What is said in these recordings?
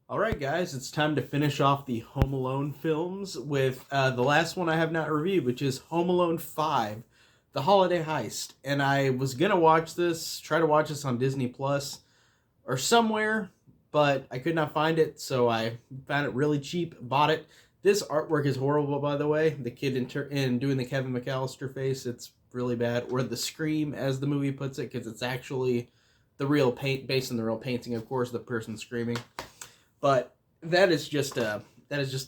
Alright guys, it's time to finish off the Home Alone films with the last one I have not reviewed, which is Home Alone 5, The Holiday Heist. And I was going to try to watch this on Disney Plus or somewhere, but I could not find it, so I found it really cheap, bought it. This artwork is horrible, by the way. The kid in doing the Kevin McAllister face, it's really bad. Or the scream, as the movie puts it, because it's actually the real paint, based on the real painting, of course, the person screaming. But that is just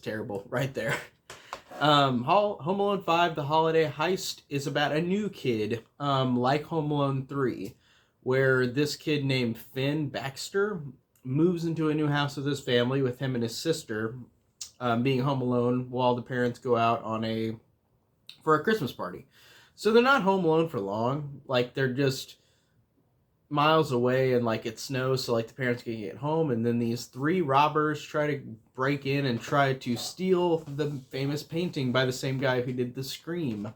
terrible right there. Home Alone 5, The Holiday Heist, is about a new kid, like Home Alone 3, where this kid named Finn Baxter moves into a new house with his family, with him and his sister being home alone while the parents go out for a Christmas party. So they're not home alone for long. Like, they're just miles away, and like it snows, so like the parents can get home, and then these three robbers try to break in and try to steal the famous painting by the same guy who did the Scream.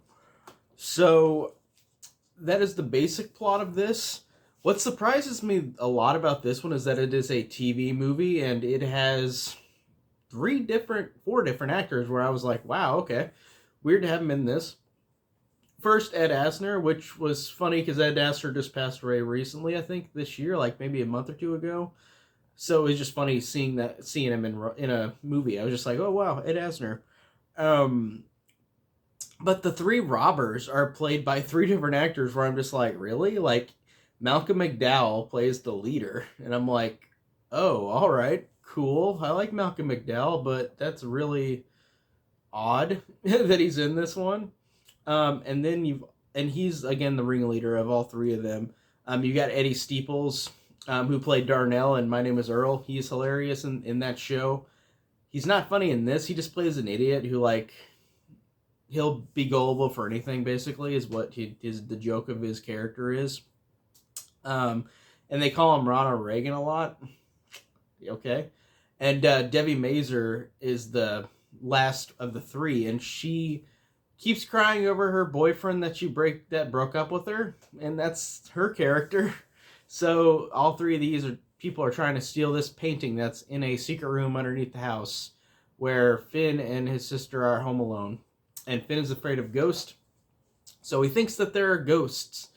So that is the basic plot of this. What surprises me a lot about this one is that it is a TV movie, and it has four different actors, where I was like, wow, okay, weird to have him in this. First, Ed Asner, which was funny because Ed Asner just passed away recently, I think this year, like maybe a month or two ago. So it was just funny seeing him in a movie. I was just like, oh wow, Ed Asner. Um, but the three robbers are played by three different actors, where I'm just like, really? Like, Malcolm McDowell plays the leader, and I'm like, oh, all right, cool. I like Malcolm McDowell, but that's really odd that he's in this one. And then he's again the ringleader of all three of them. You got Eddie Steeples, who played Darnell in My Name Is Earl. He's hilarious in that show. He's not funny in this. He just plays an idiot who, like, he'll be gullible for anything, basically, is what the joke of his character is. And they call him Ronald Reagan a lot. Okay. And Debbie Mazur is the last of the three, and she keeps crying over her boyfriend that broke up with her, and that's her character. So all three of these people are trying to steal this painting that's in a secret room underneath the house, where Finn and his sister are home alone, and Finn is afraid of ghosts, so he thinks that there are ghosts,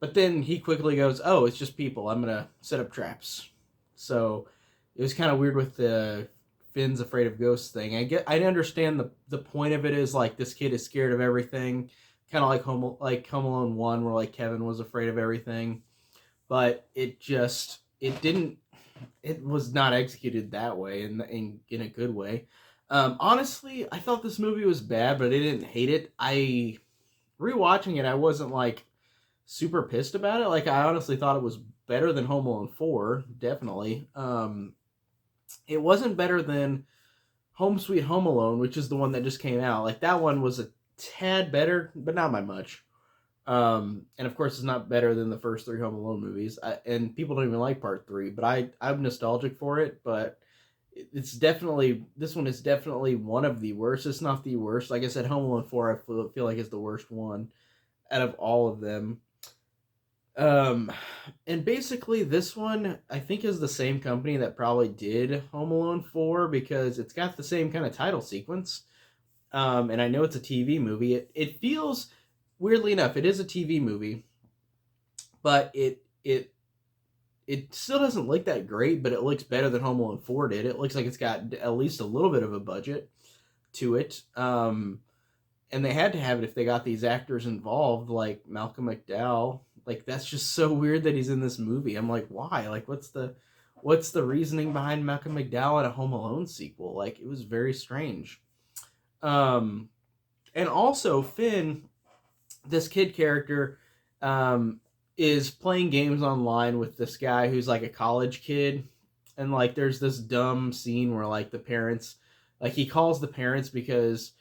but then he quickly goes, "Oh, it's just people. I'm gonna set up traps." So it was kind of weird with the Finn's afraid of ghosts thing. I understand the point of it is like this kid is scared of everything, kind of like Home Alone 1, where like Kevin was afraid of everything, but it was not executed that way in a good way. Honestly, I thought this movie was bad, but I didn't hate it. I rewatching it, I wasn't like super pissed about it. Like, I honestly thought it was better than Home Alone 4, definitely. It wasn't better than Home Sweet Home Alone, which is the one that just came out. Like, that one was a tad better, but not by much. And of course, it's not better than the first three Home Alone movies. And people don't even like part three, but I'm nostalgic for it. But this one is definitely one of the worst. It's not the worst. Like I said, Home Alone 4, I feel like is the worst one out of all of them. Um, and basically, this one I think is the same company that probably did Home Alone 4, because it's got the same kind of title sequence. And I know it's a TV movie. It feels, weirdly enough, it is a TV movie, but it still doesn't look that great, but it looks better than Home Alone 4 did. It looks like it's got at least a little bit of a budget to it. And they had to have it if they got these actors involved, like Malcolm McDowell. Like, that's just so weird that he's in this movie. I'm like, why? Like, what's the reasoning behind Malcolm McDowell in a Home Alone sequel? Like, it was very strange. Um, and also Finn, this kid character, is playing games online with this guy who's like a college kid, and like there's this dumb scene where like the parents, like he calls the parents because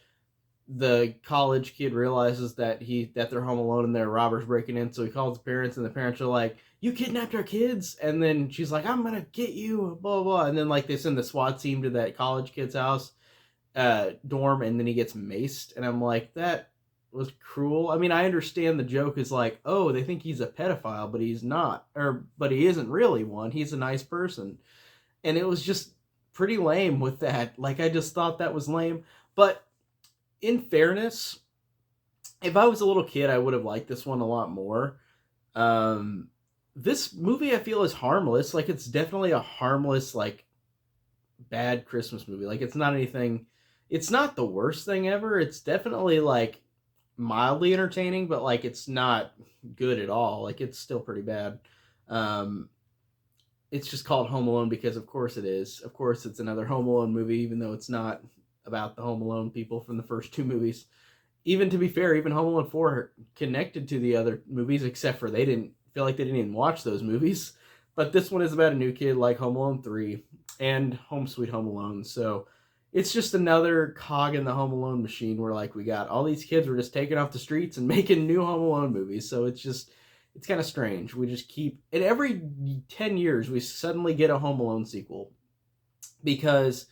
the college kid realizes that they're home alone and there are robbers breaking in, so he calls the parents, and the parents are like, "You kidnapped our kids," and then she's like, "I'm gonna get you," blah blah, and then like they send the SWAT team to that college kid's house, dorm, and then he gets maced, and I'm like, that was cruel. I mean, I understand the joke is like, oh, they think he's a pedophile, but he's not, but he isn't really one. He's a nice person, and it was just pretty lame with that. Like, I just thought that was lame. But in fairness, if I was a little kid, I would have liked this one a lot more. Um, this movie I feel is harmless. Like, it's definitely a harmless, like, bad Christmas movie. Like, it's not anything. It's not the worst thing ever. It's definitely like mildly entertaining, but like it's not good at all. Like, it's still pretty bad. Um, it's just called Home Alone because of course it is. Of course it's another Home Alone movie, even though it's not about the Home Alone people from the first two movies. Even to be fair, even Home Alone 4 connected to the other movies, except for they didn't feel like they didn't even watch those movies. But this one is about a new kid like Home Alone 3 and Home Sweet Home Alone. So it's just another cog in the Home Alone machine where like we got all these kids were just taking off the streets and making new Home Alone movies. So it's kind of strange. We just keep, and every 10 years we suddenly get a Home Alone sequel because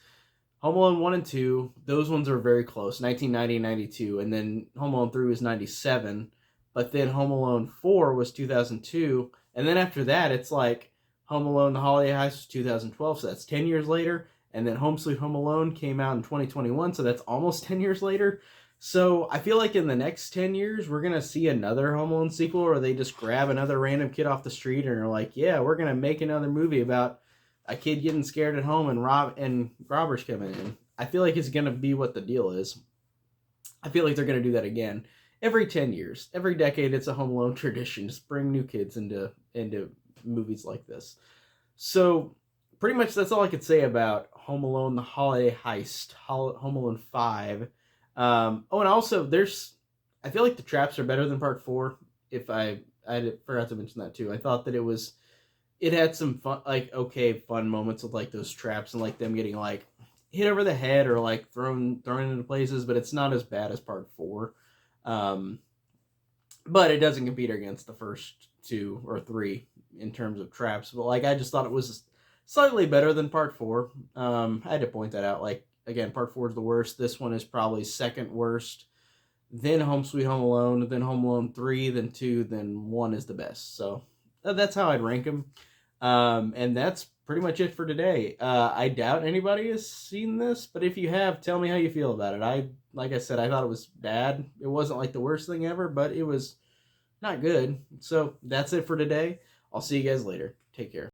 Home Alone 1 and 2, those ones are very close, 1990 and 92, and then Home Alone 3 was 97, but then Home Alone 4 was 2002, and then after that, it's like Home Alone The Holiday Heist was 2012, so that's 10 years later, and then Home Sweet Home Alone came out in 2021, so that's almost 10 years later. So I feel like in the next 10 years, we're going to see another Home Alone sequel, or they just grab another random kid off the street and are like, yeah, we're going to make another movie about a kid getting scared at home and robbers coming in. I feel like it's going to be what the deal is. I feel like they're going to do that again every 10 years. Every decade, it's a Home Alone tradition. Just bring new kids into movies like this. So pretty much that's all I could say about Home Alone, The Holiday Heist, Home Alone 5. And also I feel like the traps are better than part 4. If I forgot to mention that too. I thought that it had some fun, like, okay, fun moments with like those traps and like them getting like hit over the head or like thrown into places, but it's not as bad as part 4. But it doesn't compete against the first 2 or 3 in terms of traps. But like, I just thought it was slightly better than part 4. I had to point that out. Like, again, part 4 is the worst. This one is probably second worst. Then Home Sweet Home Alone, then Home Alone 3, then 2, then 1 is the best. So that's how I'd rank them. And that's pretty much it for today. I doubt anybody has seen this, but if you have, tell me how you feel about it. Like I said, I thought it was bad. It wasn't like the worst thing ever, but it was not good. So that's it for today. I'll see you guys later. Take care.